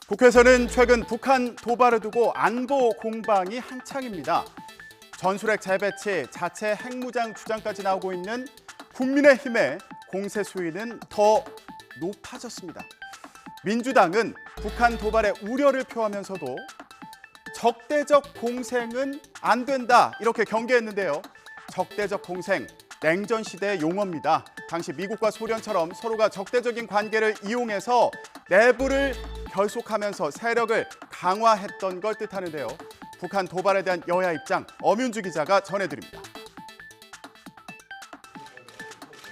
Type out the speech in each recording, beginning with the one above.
국회에서는 최근 북한 도발을 두고 안보 공방이 한창입니다. 전술핵 재배치, 자체 핵무장 주장까지 나오고 있는 국민의힘의 공세 수위는 더 높아졌습니다. 민주당은 북한 도발에 우려를 표하면서도 적대적 공생은 안 된다 이렇게 경계했는데요. 적대적 공생, 냉전 시대의 용어입니다. 당시 미국과 소련처럼 서로가 적대적인 관계를 이용해서 내부를 결속하면서 세력을 강화했던 걸 뜻하는데요. 북한 도발에 대한 여야 입장, 엄윤주 기자가 전해드립니다.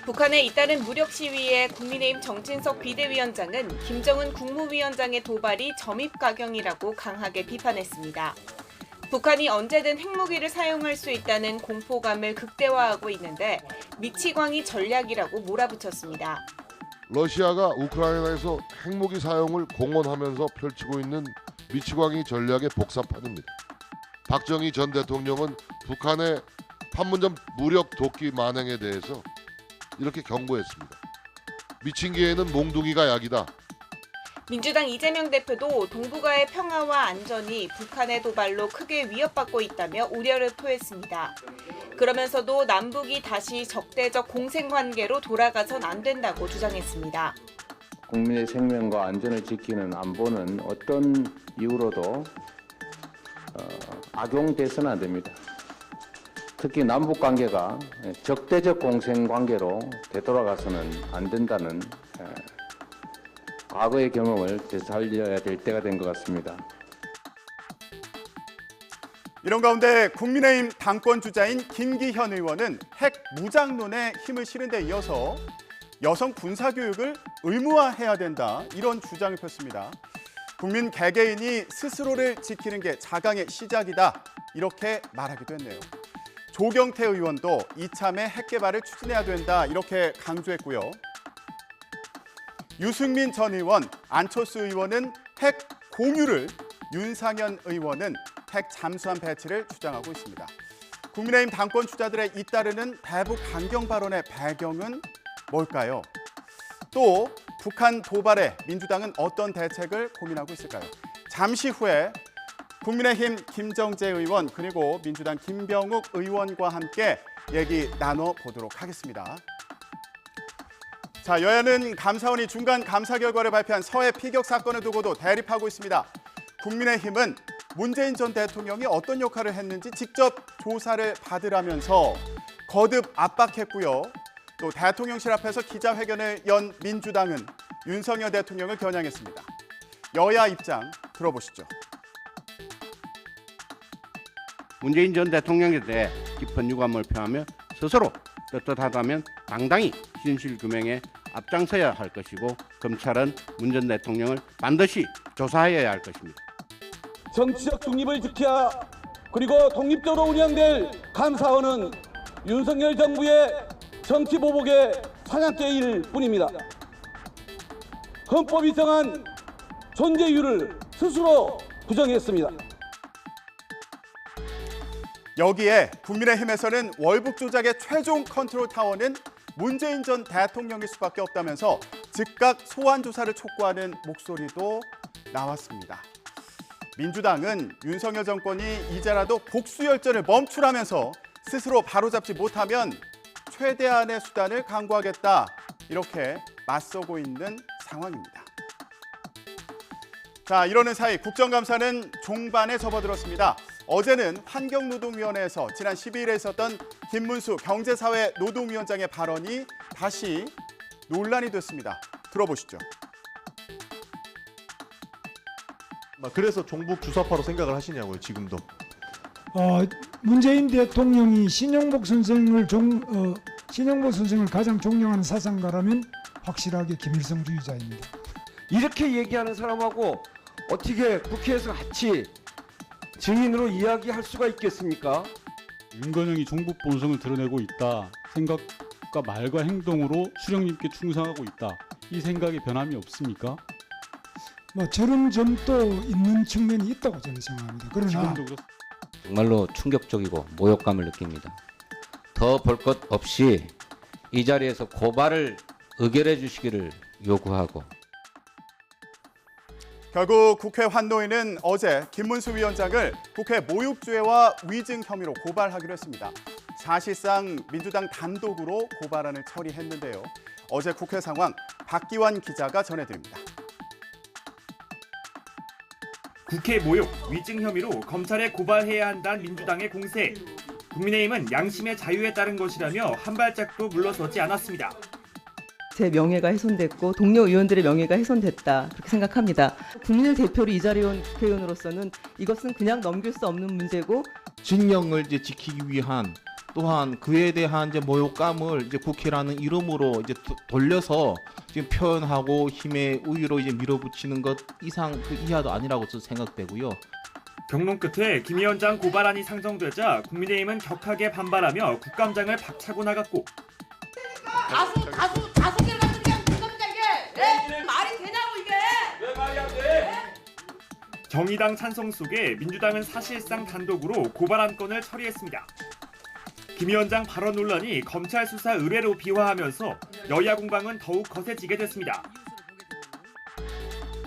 북한에 잇따른 무력 시위에 국민의힘 정진석 비대위원장은 김정은 국무위원장의 도발이 점입가경이라고 강하게 비판했습니다. 북한이 언제든 핵무기를 사용할 수 있다는 공포감을 극대화하고 있는데 미치광이 전략이라고 몰아붙였습니다. 러시아가 우크라이나에서 핵무기 사용을 공언하면서 펼치고 있는 미치광이 전략의 복사판입니다. 박정희 전 대통령은 북한의 판문점 무력 도끼 만행에 대해서 이렇게 경고했습니다. 미친 개에는 몽둥이가 약이다. 민주당 이재명 대표도 동북아의 평화와 안전이 북한의 도발로 크게 위협받고 있다며 우려를 표했습니다. 그러면서도 남북이 다시 적대적 공생관계로 돌아가선 안 된다고 주장했습니다. 국민의 생명과 안전을 지키는 안보는 어떤 이유로도 악용돼서는 안 됩니다. 특히 남북관계가 적대적 공생관계로 되돌아가서는 안 된다는 과거의 경험을 되살려야 될 때가 된 것 같습니다. 이런 가운데 국민의힘 당권 주자인 김기현 의원은 핵 무장론에 힘을 실은 데 이어서 여성 군사교육을 의무화해야 된다 이런 주장을 폈습니다. 국민 개개인이 스스로를 지키는 게 자강의 시작이다 이렇게 말하기도 했네요. 조경태 의원도 이참에 핵 개발을 추진해야 된다 이렇게 강조했고요. 유승민 전 의원, 안철수 의원은 핵 공유를, 윤상현 의원은 핵 잠수함 배치를 주장하고 있습니다. 국민의힘 당권 주자들의 잇따르는 대북 강경 발언의 배경은 뭘까요? 또 북한 도발에 민주당은 어떤 대책을 고민하고 있을까요? 잠시 후에 국민의힘 김정재 의원 그리고 민주당 김병욱 의원과 함께 얘기 나눠보도록 하겠습니다. 자, 여야는 감사원이 중간 감사 결과를 발표한 서해 피격 사건을 두고도 대립하고 있습니다. 국민의힘은 문재인 전 대통령이 어떤 역할을 했는지 직접 조사를 받으라면서 거듭 압박했고요. 또 대통령실 앞에서 기자회견을 연 민주당은 윤석열 대통령을 겨냥했습니다. 여야 입장 들어보시죠. 문재인 전 대통령에 대해 깊은 유감을 표하며 스스로 떳떳하다면 당당히 진실규명에 앞장서야 할 것이고 검찰은 문 전 대통령을 반드시 조사해야 할 것입니다. 정치적 중립을 지켜야 그리고 독립적으로 운영될 감사원은 윤석열 정부의 정치보복의 사냥개일 뿐입니다. 헌법이 정한 존재이유를 스스로 부정했습니다. 여기에 국민의힘에서는 월북 조작의 최종 컨트롤 타워는 문재인 전 대통령일 수밖에 없다면서 즉각 소환 조사를 촉구하는 목소리도 나왔습니다. 민주당은 윤석열 정권이 이제라도 복수 열전을 멈추라면서 스스로 바로잡지 못하면 최대한의 수단을 강구하겠다 이렇게 맞서고 있는 상황입니다. 자, 이러는 사이 국정감사는 종반에 접어들었습니다. 어제는 환경노동위원회에서 지난 12일에 있었던 김문수 경제사회노동위원장의 발언이 다시 논란이 됐습니다. 들어보시죠. 그래서 종북 주사파로 생각을 하시냐고요, 지금도. 문재인 대통령이 신영복 선생을 가장 존경하는 사상가라면 확실하게 김일성주의자입니다. 이렇게 얘기하는 사람하고 어떻게 국회에서 같이 증인으로 이야기할 수가 있겠습니까? 윤건영이 종북 본성을 드러내고 있다. 생각과 말과 행동으로 수령님께 충성하고 있다. 이 생각에 변함이 없습니까? 저런 점도 있는 측면이 있다고 저는 생각합니다. 그러나 지금도 그렇습니다. 정말로 충격적이고 모욕감을 느낍니다. 더 볼 것 없이 이 자리에서 고발을 의결해 주시기를 요구하고 결국 국회 환노위는 어제 김문수 위원장을 국회 모욕죄와 위증 혐의로 고발하기로 했습니다. 사실상 민주당 단독으로 고발안을 처리했는데요. 어제 국회 상황 박기환 기자가 전해드립니다. 국회 모욕, 위증 혐의로 검찰에 고발해야 한다는 민주당의 공세. 국민의힘은 양심의 자유에 따른 것이라며 한 발짝도 물러서지 않았습니다. 제 명예가 훼손됐고 동료 의원들의 명예가 훼손됐다 그렇게 생각합니다. 국민을 대표로 이 자리에 온 국회의원으로서는 이것은 그냥 넘길 수 없는 문제고 진영을 이제 지키기 위한 또한 그에 대한 이제 모욕감을 이제 국회라는 이름으로 이제 돌려서 지금 표현하고 힘의 우위로 이제 밀어붙이는 것 이상 그 이하도 아니라고 저는 생각되고요. 경론 끝에 김 위원장 고발안이 상정되자 국민의힘은 격하게 반발하며 국감장을 박차고 나갔고 다수결 같은 게 무섭다 이게 말이 되냐고 이게 왜 말이 안 돼? 정의당 찬성 속에 민주당은 사실상 단독으로 고발안 건을 처리했습니다. 김 위원장 발언 논란이 검찰 수사 의뢰로 비화하면서 여야 공방은 더욱 거세지게 됐습니다.